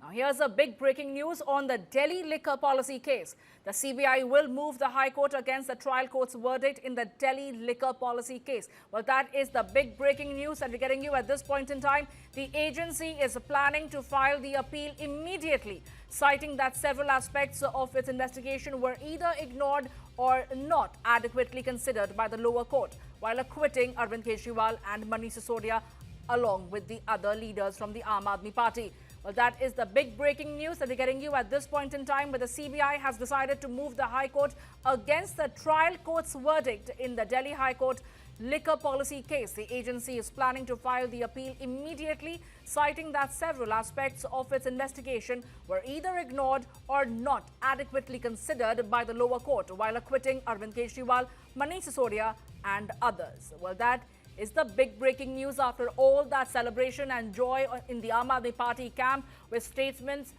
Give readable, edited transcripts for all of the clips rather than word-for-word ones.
Now, here's a big breaking news on the Delhi liquor policy case. The CBI will move the High Court against the trial court's verdict in the Delhi liquor policy case. Well, that is the big breaking news that we're getting you at this point in time. The agency is planning to file the appeal immediately, citing that several aspects of its investigation were either ignored or not adequately considered by the lower court, while acquitting Arvind Kejriwal and Manish Sisodia along with the other leaders from the Aam Aadmi Party. Well, that is the big breaking news that we're getting you at this point in time, where the CBI has decided to move the High Court against the trial court's verdict in the Delhi High Court liquor policy case. The agency is planning to file the appeal immediately, citing that several aspects of its investigation were either ignored or not adequately considered by the lower court, while acquitting Arvind Kejriwal, Manish Sisodia and others. Well, that is the big breaking news after all that celebration and joy in the Aam Aadmi Party camp, with statements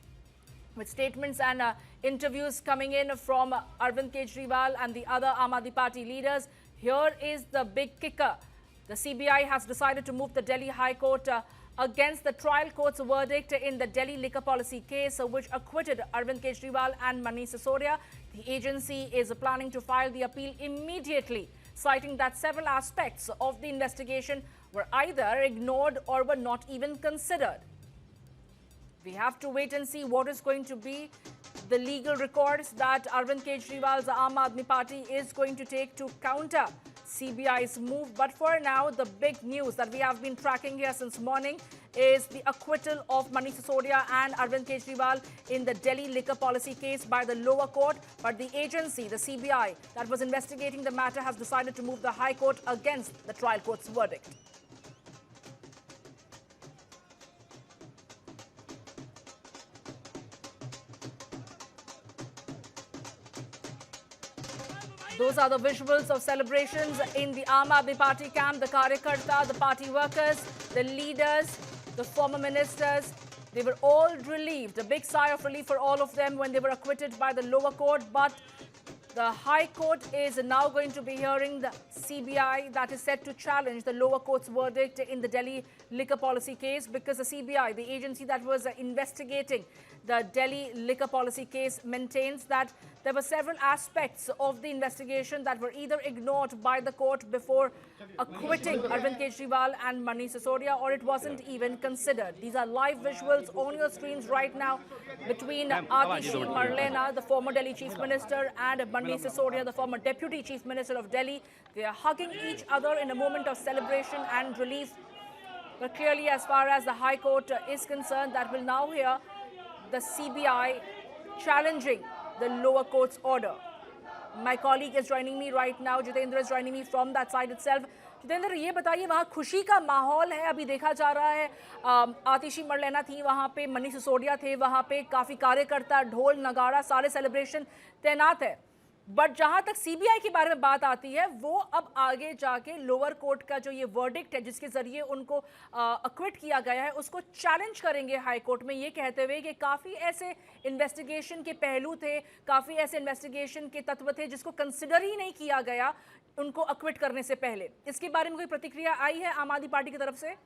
and interviews coming in from Arvind Kejriwal and the other Aam Aadmi Party leaders. Here is the big kicker. The CBI has decided to move the Delhi High Court against the trial court's verdict in the Delhi liquor policy case, which acquitted Arvind Kejriwal and Manish Sisodia. The agency is planning to file the appeal immediately, citing that several aspects of the investigation were either ignored or were not even considered. We have to wait and see what is going to be the legal records that Arvind Kejriwal's Aam Aadmi Party is going to take to counter CBI's move. But for now, the big news that we have been tracking here since morning is the acquittal of Manish Sisodia and Arvind Kejriwal in the Delhi liquor policy case by the lower court. But the agency, the CBI, that was investigating the matter has decided to move the High Court against the trial court's verdict. Those are the visuals of celebrations in the Aam Aadmi Party camp. The Karyakarta, the party workers, the leaders, the former ministers, they were all relieved. A big sigh of relief for all of them when they were acquitted by the lower court. But the High Court is now going to be hearing the CBI that is set to challenge the lower court's verdict in the Delhi liquor policy case, because the CBI, the agency that was investigating the Delhi liquor policy case, maintains that there were several aspects of the investigation that were either ignored by the court before acquitting Arvind Kejriwal and Manish Sisodia, or it wasn't even considered. These are live visuals on your screens right now between Atishi Marlena, the former Delhi Chief Minister, and Manish Sisodia, the former Deputy Chief Minister of Delhi. They are hugging each other in a moment of celebration and relief. But clearly, as far as the High Court is concerned, that will now hear the CBI challenging the lower court's order. My colleague is joining me right now. Jitendra is joining me from that side itself. Jitendra, ये बताइए, वहाँ खुशी का माहौल है, अभी देखा जा रहा है। आतिशी मरलेना थी वहाँ पे, मनीष सिसोदिया थे वहाँ पे, काफ़ी कार्यकर्ता, ढोल नगाड़ा, सारे सेलिब्रेशन तैनात है। बट जहाँ तक सीबीआई के बारे में बात आती है, वो अब आगे जाके लोअर कोर्ट का जो ये वर्डिक्ट है, जिसके जरिए उनको अक्विट किया गया है, उसको चैलेंज करेंगे हाई कोर्ट में, ये कहते हुए कि काफ़ी ऐसे इन्वेस्टिगेशन के पहलू थे, काफ़ी ऐसे इन्वेस्टिगेशन के तत्व थे जिसको कंसिडर ही नहीं किया गया उनको अक्विट करने से पहले। इसके बारे में कोई प्रतिक्रिया आई है आम आदमी पार्टी की तरफ से?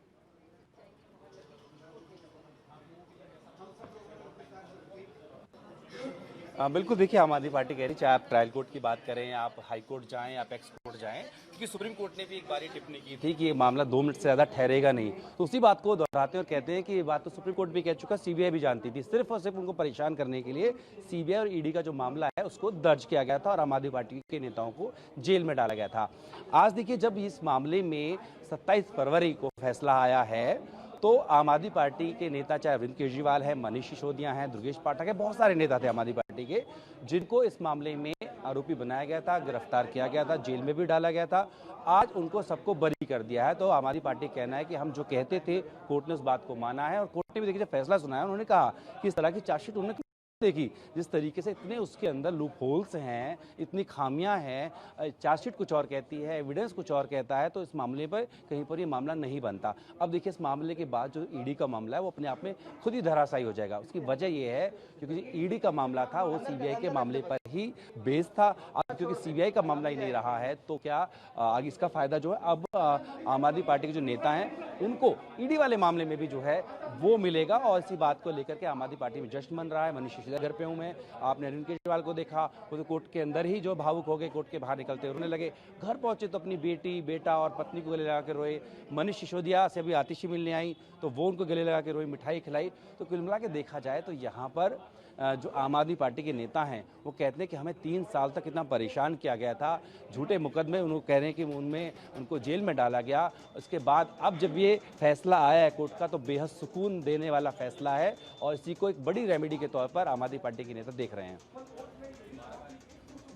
बिल्कुल, देखिए, आम आदमी पार्टी कह रही है, चाहे आप ट्रायल कोर्ट की बात करें, आप हाई कोर्ट जाएं, आप एक्स कोर्ट जाएं, क्योंकि सुप्रीम कोर्ट ने भी एक बार ये टिप्पणी की थी कि ये मामला 2 मिनट से ज़्यादा ठहरेगा नहीं। तो उसी बात को दोहराते हैं और कहते हैं कि ये बात तो सुप्रीम कोर्ट भी कह चुका, सीबीआई भी जानती थी। सिर्फ और सिर्फ उनको परेशान करने के लिए सीबीआई और ईडी का जो मामला है उसको दर्ज किया गया था और आम आदमी पार्टी के नेताओं को जेल में डाला गया था। आज देखिए, जब इस मामले में 27 फरवरी को फैसला आया है, तो आम आदमी पार्टी के नेता, चाहे अरविंद केजरीवाल है, मनीष सिसोदिया हैं, दुर्गेश पाठक है, बहुत सारे नेता थे आम आदमी पार्टी के, जिनको इस मामले में आरोपी बनाया गया था, गिरफ्तार किया गया था, जेल में भी डाला गया था। आज उनको सबको बरी कर दिया है। तो आम आदमी पार्टी कहना है कि हम जो कहते थे, कोर्ट ने उस बात को माना है और कोर्ट ने भी देखिए जब फैसला सुनाया, उन्होंने कहा कि इस तरह की चार्जशीट उन्होंने देखी, जिस तरीके से इतने उसके अंदर लूप होल्स हैं, इतनी खामियां हैं, चार्जशीट कुछ और कहती है, एविडेंस कुछ और कहता है, तो इस मामले पर कहीं पर ये मामला नहीं बनता। अब देखिए, इस मामले के बाद जो ईडी का मामला है वो अपने आप में खुद ही धराशायी हो जाएगा। उसकी वजह ये है क्योंकि ईडी का मामला था वो सीबीआई के मामले पर ही बेस था। अब क्योंकि सीबीआई का मामला ही नहीं रहा है तो क्या आगे इसका फायदा जो है अब आम आदमी पार्टी के जो नेता हैं उनको ईडी वाले मामले में भी जो है वो मिलेगा। और इसी बात को लेकर के आम आदमी पार्टी में जश्न मन रहा है। मनीष सिसोदिया घर पे हूं मैं, आपने अरविंद केजरीवाल को देखा, वो तो कोर्ट के अंदर ही जो भावुक हो गए, कोर्ट के बाहर निकलते रोने लगे। घर पहुंचे तो अपनी बेटी, बेटा और पत्नी को गले लगा के रोए। मनीष सिसोदिया से अभी आतिशी मिलने आई तो वो उनको गले लगा के रोई, मिठाई खिलाई। तो कुल मिला के देखा जाए तो यहाँ पर जो आम आदमी पार्टी के नेता हैं वो कहते हैं कि हमें 3 साल तक इतना परेशान किया गया था, झूठे मुकदमे उनको कह रहे हैं कि उनमें उनको जेल में डाला गया। उसके बाद अब जब ये फैसला आया है कोर्ट का तो बेहद सुकून देने वाला फैसला है और इसी को एक बड़ी रेमेडी के तौर पर आम आदमी पार्टी के नेता देख रहे हैं।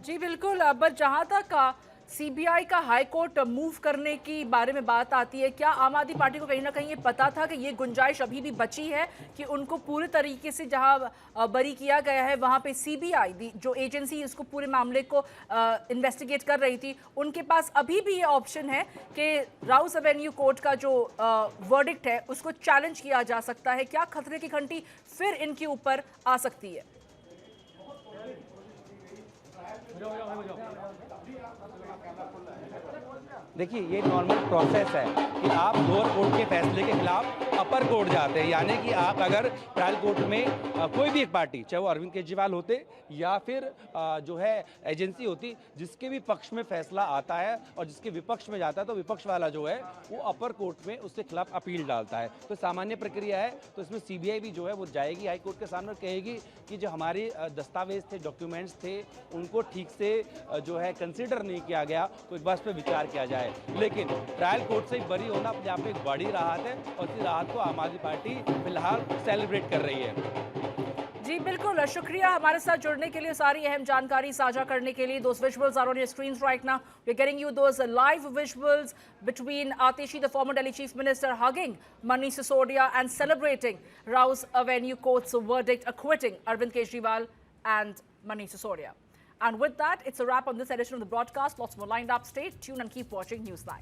जी बिल्कुल। अब जहां तक सीबीआई का हाई कोर्ट मूव करने की बारे में बात आती है, क्या आम आदमी पार्टी को कहीं ना कहीं ये पता था कि ये गुंजाइश अभी भी बची है कि उनको पूरे तरीके से जहां बरी किया गया है वहां पे सीबीआई जो एजेंसी इसको पूरे मामले को इन्वेस्टिगेट कर रही थी, उनके पास अभी भी ये ऑप्शन है कि राउस एवेन्यू कोर्ट का जो वर्डिक्ट है उसको चैलेंज किया जा सकता है? क्या खतरे की घंटी फिर इनके ऊपर आ सकती है? देखिए ये नॉर्मल प्रोसेस है कि आप लोअर कोर्ट के फैसले के खिलाफ अपर कोर्ट जाते हैं। यानी कि आप अगर ट्रायल कोर्ट में कोई भी एक पार्टी, चाहे वो अरविंद केजरीवाल होते या फिर जो है एजेंसी होती, जिसके भी पक्ष में फैसला आता है और जिसके विपक्ष में जाता है तो विपक्ष वाला जो है वो अपर कोर्ट में उसके खिलाफ अपील डालता है। तो सामान्य प्रक्रिया है। तो इसमें सीबीआई भी जो है वो जाएगी हाई कोर्ट के सामने, कहेगी कि जो हमारे दस्तावेज थे, डॉक्यूमेंट्स थे, उनको ठीक से जो है कंसिडर नहीं किया गया तो एक बार इस पर विचार किया जाए। लेकिन ट्रायल कोर्ट से बरी होना अपने आप में एक बड़ी राहत है और इसी राहत को आम आदमी पार्टी फिलहाल सेलिब्रेट कर रही है। जी बिल्कुल, शुक्रिया हमारे साथ जुड़ने के लिए, सारी अहम जानकारी साझा करने के लिए। Those visuals are on your screens right now. We're getting you those live visuals between Atishi, the former Delhi Chief Minister, hugging Manish Sisodia and celebrating Rouse Avenue Court's verdict acquitting Arvind Kejriwal and Manish Sisodia. And with that, it's a wrap on this edition of the broadcast. Lots more lined up. Stay tuned and keep watching Newsline.